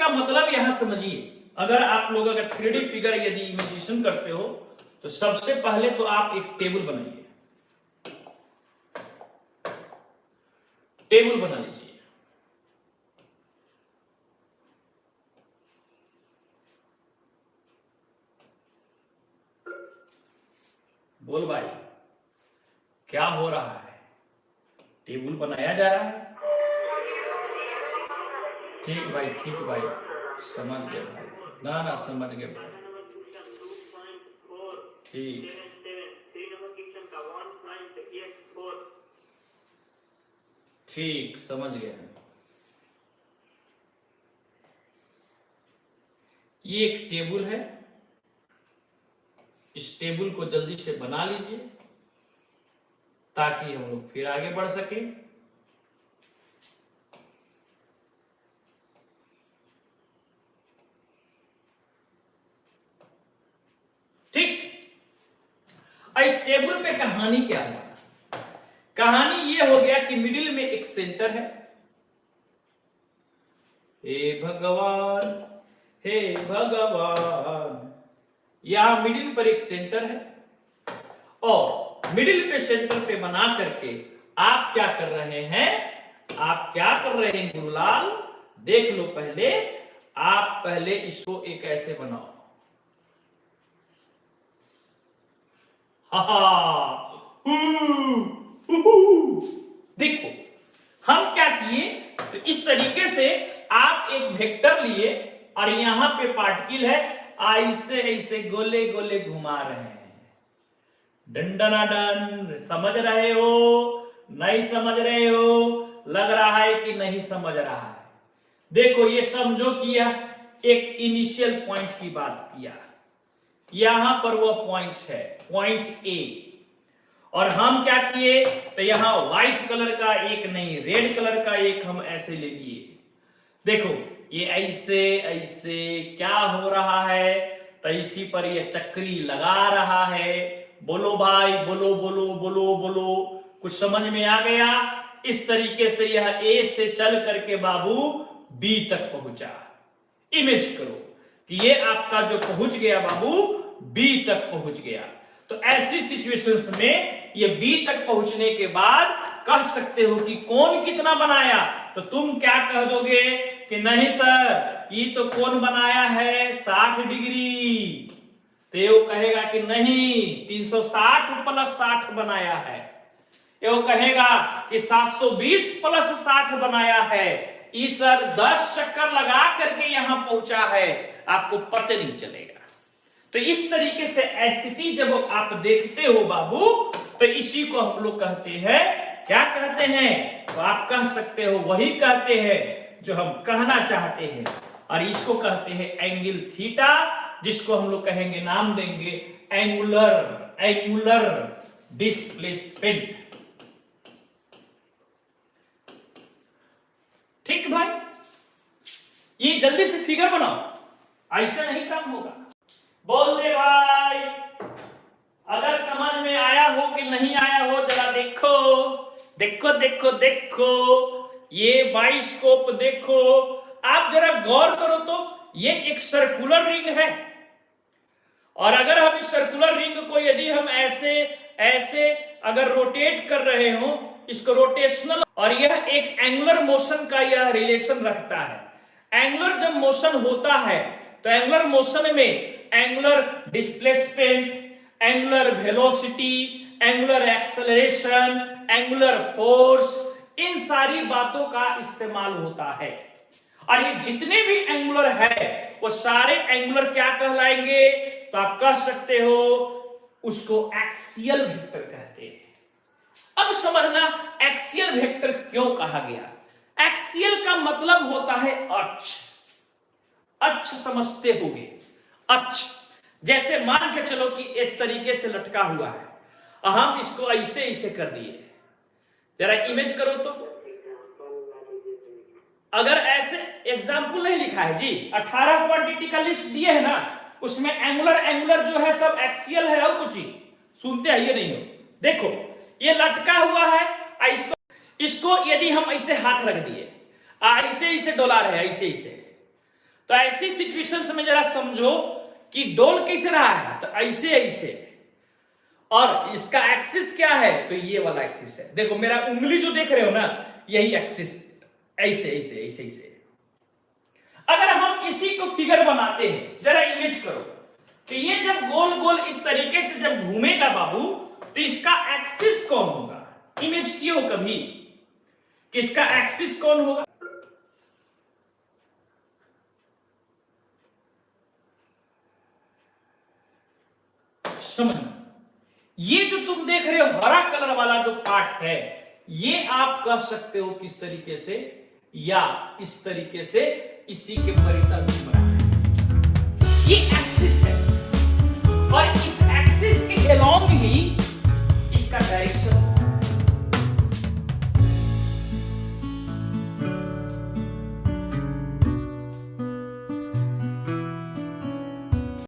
का मतलब यहां समझिए, अगर आप लोग अगर 3D फिगर यदि इमेजिनेशन करते हो तो सबसे पहले तो आप एक टेबल बनाइए, टेबल बना लीजिए। बोल भाई क्या हो रहा है? टेबल बनाया जा रहा है। ठीक भाई, ठीक भाई, समझ गए भाई, ना ना समझ गए भाई, ठीक ठीक समझ गए। ये एक टेबल है, इस टेबल को जल्दी से बना लीजिए ताकि हम लोग फिर आगे बढ़ सके। ठीक, इस टेबल पे कहानी क्या है? कहानी ये हो गया कि मिडिल में एक सेंटर है। हे भगवान, हे भगवान, यहां मिडिल पर एक सेंटर है और मिडिल पे सेंटर पे बना करके आप क्या कर रहे हैं? आप क्या कर रहे हैं गुरुलाल? देख लो पहले, आप पहले इसको एक ऐसे बनाओ। देखो हम क्या किए, तो इस तरीके से आप एक वेक्टर लिए और यहां पे पार्टिकल है, ऐसे ऐसे गोले गोले घुमा रहे हैं। डंडनाडन, समझ रहे हो? नहीं समझ रहे हो? लग रहा है कि नहीं समझ रहा है। देखो ये समझो कि यह एक इनिशियल पॉइंट की बात किया, यहां पर वह पॉइंट है, पॉइंट ए, और हम क्या किए, तो यहां व्हाइट कलर का एक नहीं, रेड कलर का एक हम ऐसे ले लिए। देखो ये ऐसे ऐसे क्या हो रहा है, तो इसी पर ये चक्री लगा रहा है। बोलो भाई, बोलो बोलो बोलो बोलो, कुछ समझ में आ गया? इस तरीके से यह ए से चल करके बाबू बी तक पहुंचा। इमेज करो कि ये आपका जो पहुंच गया बाबू बी तक पहुंच गया। तो ऐसी सिचुएशंस में ये बी तक पहुंचने के बाद कह सकते हो कि कौन कितना बनाया, तो तुम क्या कह दोगे कि नहीं सर ये तो कौन बनाया है 60 डिग्री, तो ये कहेगा कि नहीं 360 प्लस 60 बनाया है। ये कहेगा कि 720 प्लस 60 बनाया है। ये सर 10 चक्कर लगा करके यहां पहुंचा है, आपको पता नहीं चलेगा। तो इस तरीके से स्थिति जब आप देखते हो बाबू, तो इसी को हम लोग कहते हैं, क्या कहते हैं? तो आप कह सकते हो वही कहते हैं जो हम कहना चाहते हैं, और इसको कहते हैं एंगल थीटा, जिसको हम लोग कहेंगे, नाम देंगे एंगुलर डिस्प्लेसमेंट। ठीक भाई, ये जल्दी से फिगर बनाओ, ऐसा नहीं काम होगा। बोल दे भाई, अगर समझ में आया हो कि नहीं आया हो, जरा देखो देखो देखो देखो, ये बाइस्कोप देखो, आप जरा गौर करो तो ये एक सर्कुलर रिंग है, और अगर हम इस सर्कुलर रिंग को यदि हम ऐसे ऐसे अगर रोटेट कर रहे हो, इसको रोटेशनल, और यह एक एंगुलर मोशन का यह रिलेशन रखता है। एंगुलर जब मोशन होता है तो एंगुलर मोशन में angular displacement, angular velocity, angular acceleration, angular force, इन सारी बातों का इस्तेमाल होता है। और ये जितने भी एंगुलर है वो सारे एंगुलर क्या कहलाएंगे, तो आप कह सकते हो उसको एक्सियल वेक्टर कहते हैं। अब समझना एक्सियल वेक्टर क्यों कहा गया। एक्सियल का मतलब होता है अक्ष। अक्ष समझते होंगे, अक्ष जैसे मान के चलो कि इस तरीके से लटका हुआ है, हम इसको ऐसे ऐसे कर दिए, जरा इमेज करो तो, अगर ऐसे एग्जाम्पल नहीं लिखा है जी, 18 क्वांटिटी का लिस्ट दिए है ना, उसमें एंगुलर जो है सब एक्सियल है, और कुछ ही सुनते हैं ये नहीं हो। देखो ये लटका हुआ है, इसको यदि हम ऐसे हाथ रख दिए, ऐसे ऐसे डोला रहे, ऐसे ऐसे, तो ऐसी सिचुएशन में जरा समझो कि डोल कैसे रहा है, तो ऐसे ऐसे, और इसका एक्सिस क्या है, तो ये वाला एक्सिस है। देखो मेरा उंगली जो देख रहे हो ना, यही एक्सिस, ऐसे ऐसे ऐसे ऐसे। अगर हम इसी को फिगर बनाते हैं, जरा इमेज करो, तो ये जब गोल गोल इस तरीके से जब घूमेगा बाबू, तो इसका एक्सिस कौन होगा? इमेज कियो कभी कि इसका एक्सिस कौन होगा? समझना, ये जो तुम देख रहे हो हरा कलर वाला जो पार्ट है, ये आप कह सकते हो किस तरीके से, या इस तरीके से इसी के परितल घूम रहा है, ये एक्सिस है, और इस एक्सिस के अलोंग ही इसका डायरेक्शन